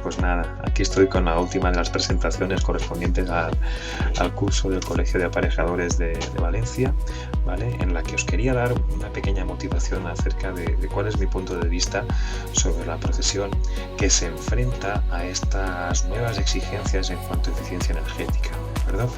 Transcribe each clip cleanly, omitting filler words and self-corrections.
Pues nada, aquí estoy con la última de las presentaciones correspondientes al curso del Colegio de Aparejadores de Valencia, ¿vale? En la que os quería dar una pequeña motivación acerca de cuál es mi punto de vista sobre la profesión que se enfrenta a estas nuevas exigencias en cuanto a eficiencia energética, ¿de acuerdo?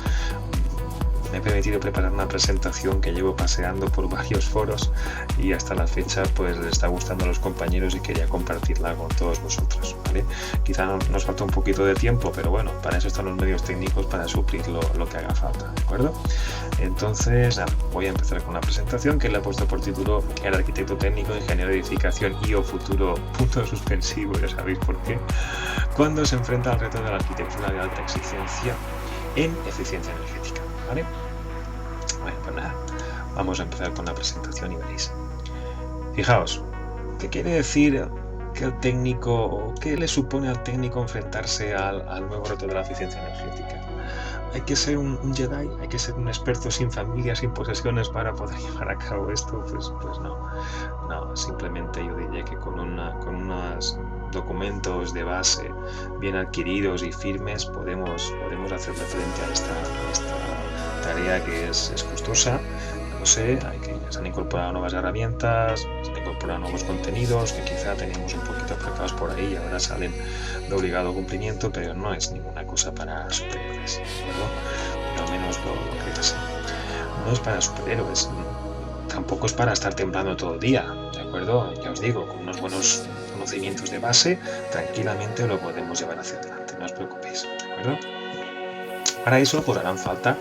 Me he permitido preparar una presentación que llevo paseando por varios foros y hasta la fecha pues les está gustando a los compañeros y quería compartirla con todos vosotros, ¿vale? Quizá nos falta un poquito de tiempo, pero bueno, para eso están los medios técnicos, para suplir lo que haga falta, ¿de acuerdo? Entonces, nada, voy a empezar con una presentación que le he puesto por título El arquitecto técnico, ingeniero de edificación y o futuro punto suspensivo, ya sabéis por qué, cuando se enfrenta al reto de la arquitectura de alta exigencia en eficiencia energética, ¿vale? Bueno, pues nada, vamos a empezar con la presentación y veréis. Fijaos, ¿qué quiere decir que el técnico, o qué le supone al técnico enfrentarse al nuevo reto de la eficiencia energética? ¿Hay que ser un Jedi? ¿Hay que ser un experto sin familia, sin posesiones para poder llevar a cabo esto? Pues no. No, simplemente yo diría que con unos documentos de base bien adquiridos y firmes podemos hacerle frente a esta tarea que es costosa. No sé, se han incorporado nuevas herramientas, se han incorporado nuevos contenidos que quizá teníamos un poquito aparcados por ahí y ahora salen de obligado cumplimiento, pero no es ninguna cosa para superhéroes, ¿de acuerdo? Yo al menos lo creo así. No es para superhéroes, tampoco es para estar temblando todo el día, ¿de acuerdo? Ya os digo, con unos buenos conocimientos de base, tranquilamente lo podemos llevar hacia adelante, no os preocupéis, ¿de acuerdo? Para eso pues harán falta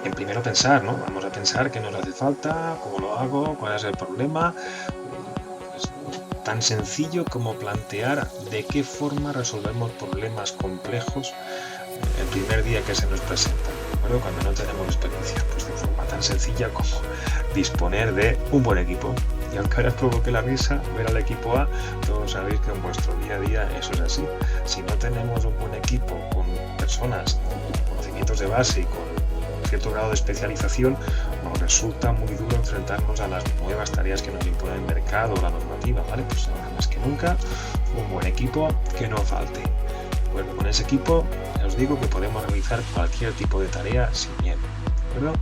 en primero pensar, ¿no? Vamos a pensar qué nos hace falta, cómo lo hago, cuál es el problema. Pues, tan sencillo como plantear de qué forma resolvemos problemas complejos el primer día que se nos presentan, ¿de acuerdo? Cuando no tenemos experiencia, pues de forma tan sencilla como disponer de un buen equipo. Y aunque ahora os provoque la risa ver al equipo A, todos sabéis que en vuestro día a día eso es así. Si no tenemos un buen equipo con personas con conocimientos de base y con cierto grado de especialización, nos resulta muy duro enfrentarnos a las nuevas tareas que nos impone el mercado o la normativa, ¿vale? Pues ahora más que nunca, un buen equipo que no falte. Bueno, con ese equipo os digo que podemos realizar cualquier tipo de tarea sin miedo, ¿de acuerdo?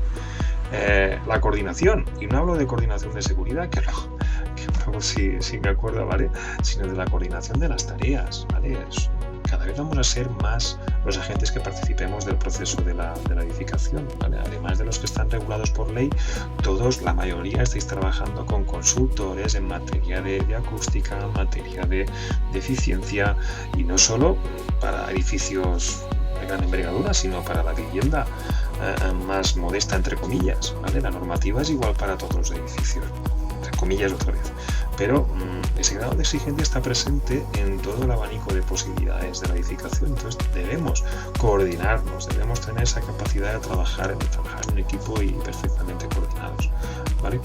La coordinación, y no hablo de coordinación de seguridad, que luego sí me acuerdo, ¿vale? Sino de la coordinación de las tareas, ¿vale? Cada vez vamos a ser más los agentes que participemos del proceso de la edificación, ¿vale? Además de los que están regulados por ley, todos, la mayoría, estáis trabajando con consultores en materia de acústica, en materia de eficiencia, y no solo para edificios de gran envergadura, sino para la vivienda más modesta, entre comillas, ¿vale? La normativa es igual para todos los edificios, entre comillas otra vez, pero ese grado de exigencia está presente en todo el abanico de posibilidades de la edificación. Entonces debemos coordinarnos, debemos tener esa capacidad de trabajar en un equipo y perfectamente coordinados, ¿vale?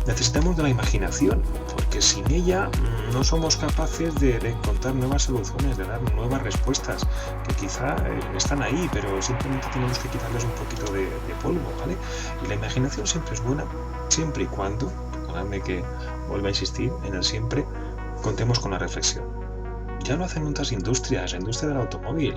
Necesitamos de la imaginación, porque sin ella no somos capaces de encontrar nuevas soluciones, de dar nuevas respuestas, que quizá están ahí, pero simplemente tenemos que quitarles un poquito de polvo, ¿vale? Y la imaginación siempre es buena, siempre y cuando, perdonadme que vuelva a insistir en el siempre, contemos con la reflexión. Ya lo hacen otras industrias, la industria del automóvil,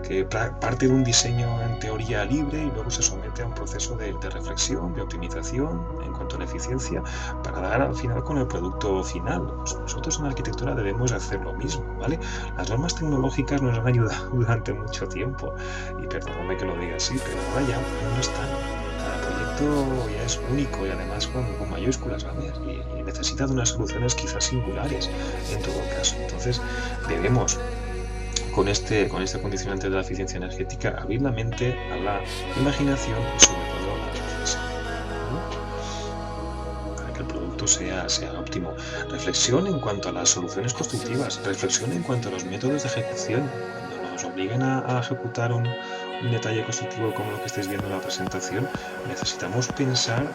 que parte de un diseño en teoría libre y luego se somete a un proceso de reflexión, de optimización en cuanto a la eficiencia, para dar al final con el producto final. Pues nosotros en la arquitectura debemos hacer lo mismo, ¿vale? Las normas tecnológicas nos han ayudado durante mucho tiempo, y perdóname que lo diga así, pero ahora ya no están. Cada proyecto ya es único y además con mayúsculas, ¿vale? Y necesita de unas soluciones quizás singulares en todo caso. Entonces debemos, con este condicionante de la eficiencia energética, abrir la mente a la imaginación y sobre todo a la reflexión, ¿no? Para que el producto sea óptimo. Reflexión en cuanto a las soluciones constructivas, reflexión en cuanto a los métodos de ejecución. Cuando nos obliguen a ejecutar un detalle constructivo como lo que estáis viendo en la presentación, necesitamos pensar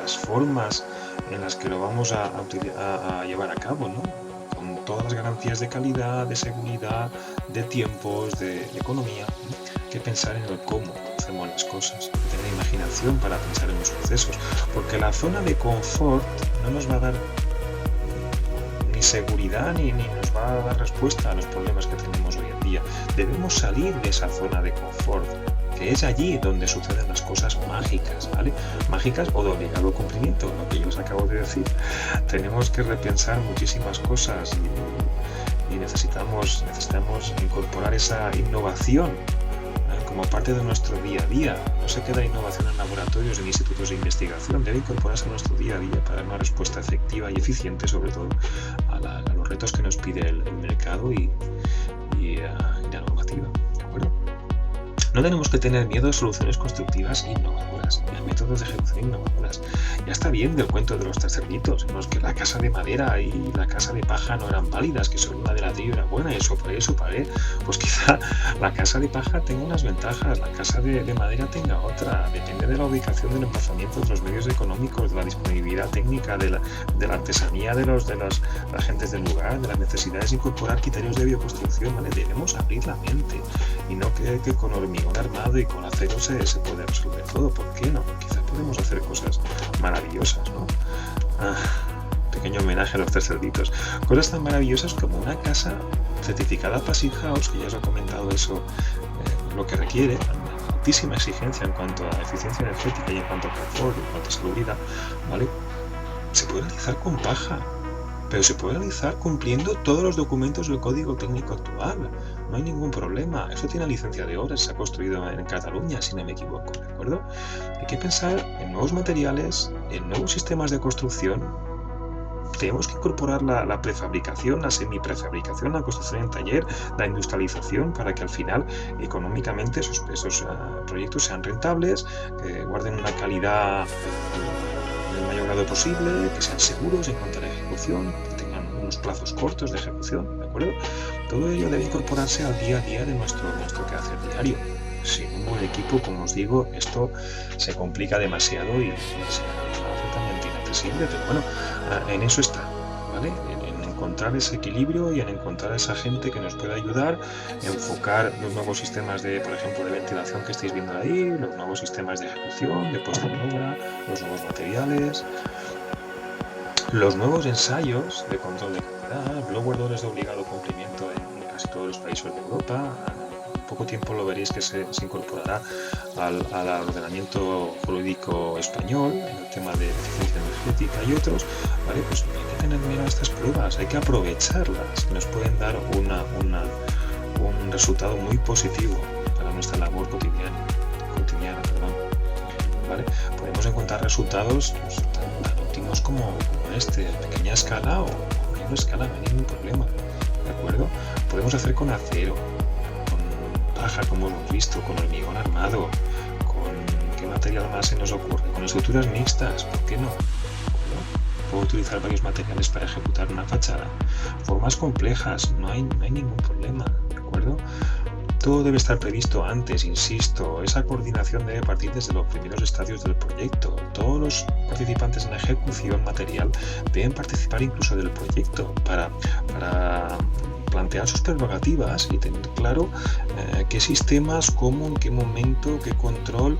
las formas en las que lo vamos a llevar a cabo, ¿no? Con todas las garantías de calidad, de seguridad, de tiempos, de economía, ¿no? Que pensar en el cómo hacemos las cosas, tener imaginación para pensar en los procesos, porque la zona de confort no nos va a dar ni ni seguridad ni nos va a dar respuesta a los problemas que tenemos hoy en día. Debemos salir de esa zona de confort, que es allí donde suceden las cosas mágicas, ¿vale? Mágicas o de obligado cumplimiento, lo que yo os acabo de decir. Tenemos que repensar muchísimas cosas y necesitamos incorporar esa innovación como parte de nuestro día a día. No se queda innovación en laboratorios, en institutos de investigación, debe incorporarse a nuestro día a día para dar una respuesta efectiva y eficiente, sobre todo a los retos que nos pide el mercado y la normativa. ¿De acuerdo? No tenemos que tener miedo a soluciones constructivas innovadoras, a métodos de ejecución innovadores. Ya está bien del cuento de los terceritos, en los que la casa de madera y la casa de paja no eran válidas, que solo una de ladrillo era buena, y eso pared. Pues quizá la casa de paja tenga unas ventajas, la casa de madera tenga otra. Depende de la ubicación, del emplazamiento, de los medios económicos, de la disponibilidad técnica, de la artesanía de los agentes del lugar, de las necesidades, incorporar criterios de bioconstrucción, ¿vale? Debemos abrir la mente y no que con hormigón armado y con acero se puede resolver todo. ¿Por qué no? Quizá podemos hacer cosas maravillosas, ¿no? Pequeño homenaje a los tres cerditos. Cosas tan maravillosas como una casa certificada Passive House, que ya os he comentado eso, lo que requiere, una altísima exigencia en cuanto a eficiencia energética y en cuanto a confort, en cuanto a salubridad, ¿vale? Se puede realizar con paja, pero se puede realizar cumpliendo todos los documentos del código técnico actual. No hay ningún problema. Eso tiene licencia de obra, se ha construido en Cataluña, si no me equivoco, ¿de acuerdo? Hay que pensar en nuevos materiales, en nuevos sistemas de construcción. Tenemos que incorporar la prefabricación, la semiprefabricación, la construcción en taller, la industrialización, para que al final, económicamente, esos proyectos sean rentables, que guarden una calidad el mayor grado posible, que sean seguros en cuanto a la ejecución, que tengan unos plazos cortos de ejecución, ¿de acuerdo? Todo ello debe incorporarse al día a día de nuestro quehacer diario. Sin un buen equipo, como os digo, esto se complica demasiado y será absolutamente inaccesible, pero bueno, en eso está, ¿vale? En encontrar ese equilibrio y en encontrar a esa gente que nos pueda ayudar, enfocar los nuevos sistemas por ejemplo, de ventilación que estáis viendo ahí, los nuevos sistemas de ejecución, de puesta en obra, los nuevos materiales, los nuevos ensayos de control de calidad, blower doors de obligado cumplimiento en casi todos los países de Europa. En poco tiempo lo veréis que se incorporará al ordenamiento jurídico español en el tema de eficiencia energética y otros, ¿vale? Pues hay que tener miedo a estas pruebas, hay que aprovecharlas, que nos pueden dar un resultado muy positivo para nuestra labor cotidiana, ¿vale? Podemos encontrar resultados pues, tan óptimos como este, a pequeña escala o a mayor escala, no hay ningún problema, ¿de acuerdo? Podemos hacer con acero, con paja, como hemos visto, con hormigón armado, con qué material más se nos ocurre, con estructuras mixtas, ¿por qué no? Puedo utilizar varios materiales para ejecutar una fachada, formas complejas, no hay ningún problema, ¿de acuerdo? Todo debe estar previsto antes, insisto, esa coordinación debe partir desde los primeros estadios del proyecto. Todos los participantes en la ejecución material deben participar incluso del proyecto para plantear sus prerrogativas y tener claro qué sistemas, cómo, en qué momento, qué control,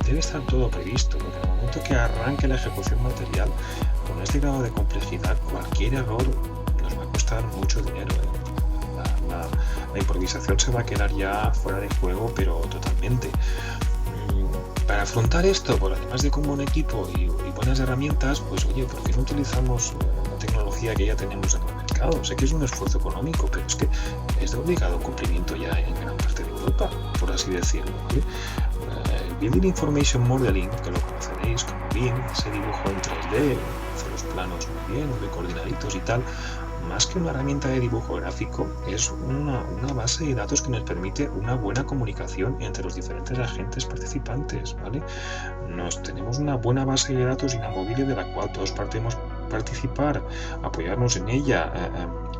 debe estar todo previsto, porque en el momento que arranque la ejecución material, con este grado de complejidad, cualquier error nos va a costar mucho dinero. La improvisación se va a quedar ya fuera de juego, pero totalmente. Para afrontar esto, pues además de con buen equipo y buenas herramientas, pues oye, ¿por qué no utilizamos la tecnología que ya tenemos en el mercado? Sé que es un esfuerzo económico, pero es que es de obligado cumplimiento ya en gran parte de Europa, por así decirlo, ¿sí? El Building Information Modeling, que lo conoceréis como BIM, ese dibujo en 3D, hace los planos muy bien, muy coordinaditos y tal, más que una herramienta de dibujo gráfico, es una base de datos que nos permite una buena comunicación entre los diferentes agentes participantes, ¿vale? Tenemos una buena base de datos inamovible de la cual todos podemos participar, apoyarnos en ella,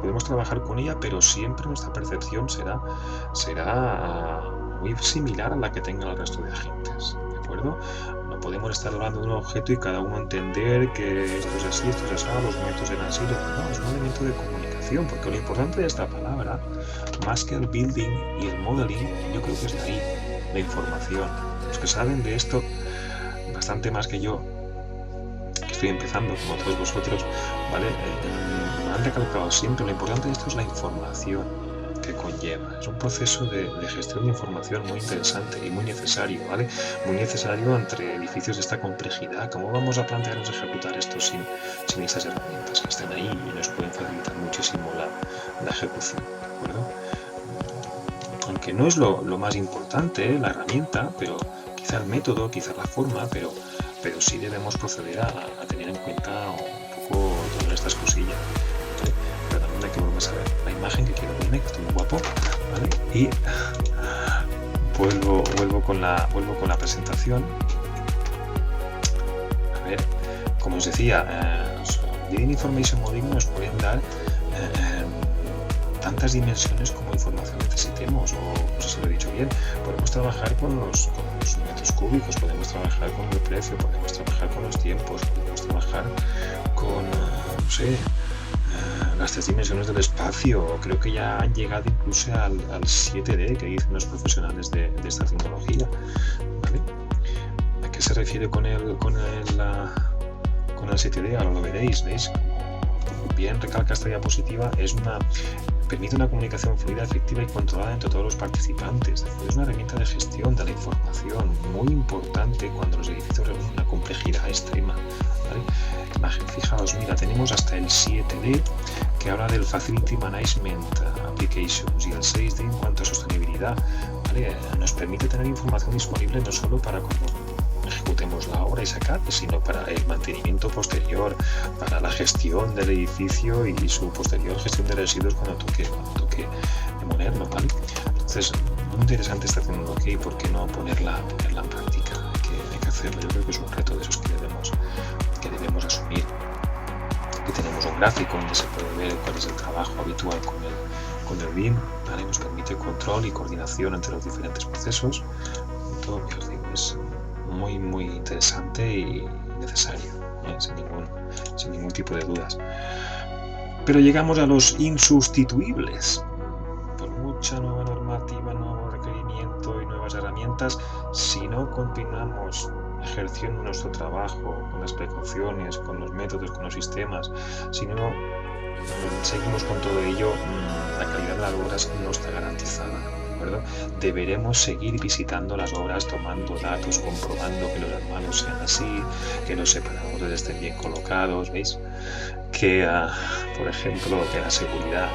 podemos trabajar con ella, pero siempre nuestra percepción será muy similar a la que tenga el resto de agentes, ¿de acuerdo? No podemos estar hablando de un objeto y cada uno entender que esto es así, esto es así, los métodos eran así. No, es un elemento de comunicación, porque lo importante de esta palabra, más que el building y el modeling, yo creo que está ahí, la información. Los que saben de esto bastante más que yo, que estoy empezando, como todos vosotros, ¿vale? Me han recalcado siempre, lo importante de esto es la información que conlleva. Es un proceso de gestión de información muy interesante y muy necesario, ¿vale? Muy necesario entre edificios de esta complejidad. ¿Cómo vamos a plantearnos ejecutar esto sin estas herramientas que estén ahí y nos pueden facilitar muchísimo la ejecución, ¿de acuerdo? Aunque no es lo más importante, la herramienta, pero quizá el método, quizá la forma, pero sí debemos proceder a tener en cuenta un poco todas estas cosillas, ¿vale? Pero también hay que volver a ver la imagen que quiero poner, que estoy muy guapo, ¿vale? Y vuelvo con la presentación. A ver, como os decía, Leading Information Modeling nos pueden dar tantas dimensiones como información necesitemos, o no sé si lo he dicho bien. Podemos trabajar con los metros cúbicos, podemos trabajar con el precio, podemos trabajar con los tiempos, podemos trabajar con, no sé, las 3 dimensiones del espacio. Creo que ya han llegado incluso al 7D que dicen los profesionales de esta tecnología, ¿vale? ¿A qué se refiere con el 7D? Ahora lo veréis, ¿veis? Bien recalca esta diapositiva, permite una comunicación fluida, efectiva y controlada entre todos los participantes. Es una herramienta de gestión de la información muy importante cuando los edificios reúnen una complejidad extrema, ¿vale? Imagen, fijaos, mira, tenemos hasta el 7D que habla del Facility Management Applications y el 6D en cuanto a sostenibilidad, ¿vale? Nos permite tener información disponible no solo para cuando ejecutemos la obra y sacar, sino para el mantenimiento posterior, para la gestión del edificio y su posterior gestión de residuos cuando toque demolerlo, ¿vale? Entonces, muy interesante esta tecnología y por qué no ponerla en práctica. Hay que hacerlo. Yo creo que es un reto de esos que debemos asumir. Aquí tenemos un gráfico donde se puede ver cuál es el trabajo habitual con el BIM, ¿vale? Nos permite control y coordinación entre los diferentes procesos. Todo, os digo, es muy interesante y necesario, sin ningún tipo de dudas. Pero llegamos a los insustituibles. Por mucha nueva normativa, nuevo requerimiento y nuevas herramientas, si no continuamos ejerciendo nuestro trabajo con las precauciones, con los métodos, con los sistemas, si no seguimos con todo ello, la calidad de las obras no está garantizada. Deberemos seguir visitando las obras, tomando datos, comprobando que los armados sean así, que los separadores estén bien colocados, ¿veis? Que, por ejemplo, que la seguridad,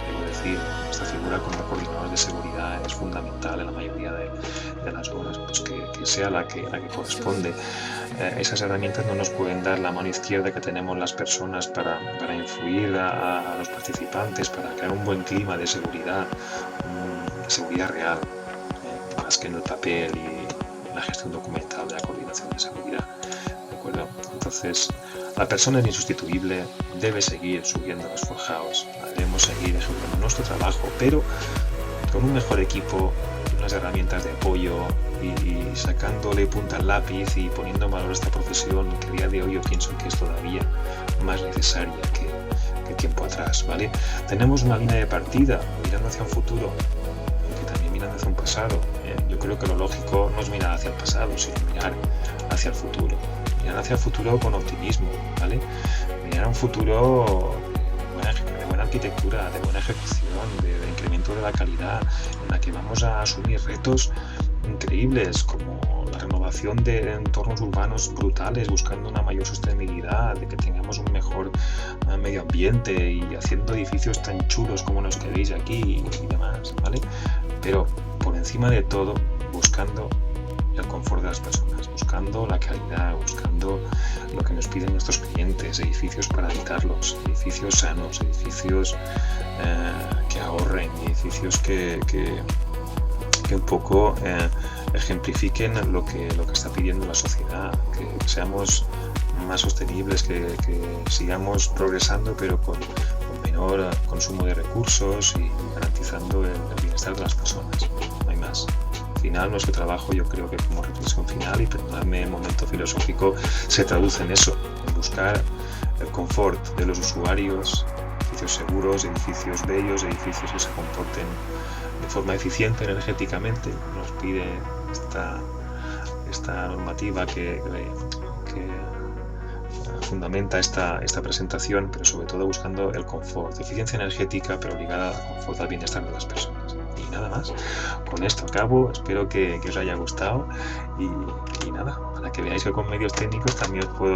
debo decir, esta figura como coordinador de seguridad es fundamental en la mayoría de las obras, pues que sea la que corresponde. Esas herramientas no nos pueden dar la mano izquierda que tenemos las personas para influir a los participantes, para crear un buen clima de seguridad real, más que en el papel y la gestión documental de la coordinación de seguridad, ¿de acuerdo? Entonces, la persona es insustituible, debe seguir subiendo los forjados, debemos seguir ejecutando nuestro trabajo, pero con un mejor equipo, unas herramientas de apoyo y sacándole punta al lápiz y poniendo en valor esta profesión que a día de hoy yo pienso que es todavía más necesaria que tiempo atrás, ¿vale? Tenemos una línea de partida mirando hacia un futuro, hacia un pasado. Yo creo que lo lógico no es mirar hacia el pasado, sino mirar hacia el futuro. Mirar hacia el futuro con optimismo, ¿vale? Mirar a un futuro de buena arquitectura, de buena ejecución, de incremento de la calidad, en la que vamos a asumir retos increíbles como la renovación de entornos urbanos brutales, buscando una mayor sostenibilidad, de que tengamos un mejor medio ambiente y haciendo edificios tan chulos como los que veis aquí y demás, ¿vale? Pero por encima de todo, buscando el confort de las personas, buscando la calidad, buscando lo que nos piden nuestros clientes, edificios para habitarlos, edificios sanos, edificios que ahorren, edificios que un poco ejemplifiquen lo que está pidiendo la sociedad, que seamos más sostenibles, que sigamos progresando, pero con menor consumo de recursos y garantizando el bienestar de las personas. No hay más. Al final, nuestro trabajo, yo creo que como reflexión final, y perdonadme el momento filosófico, se traduce en eso, en buscar el confort de los usuarios, edificios seguros, edificios bellos, edificios que se comporten de forma eficiente energéticamente. Nos pide esta normativa que fundamenta esta presentación, pero sobre todo buscando el confort, eficiencia energética, pero ligada al confort, al bienestar de las personas. Y nada más, con esto acabo, espero que os haya gustado y nada, para que veáis que con medios técnicos también os puedo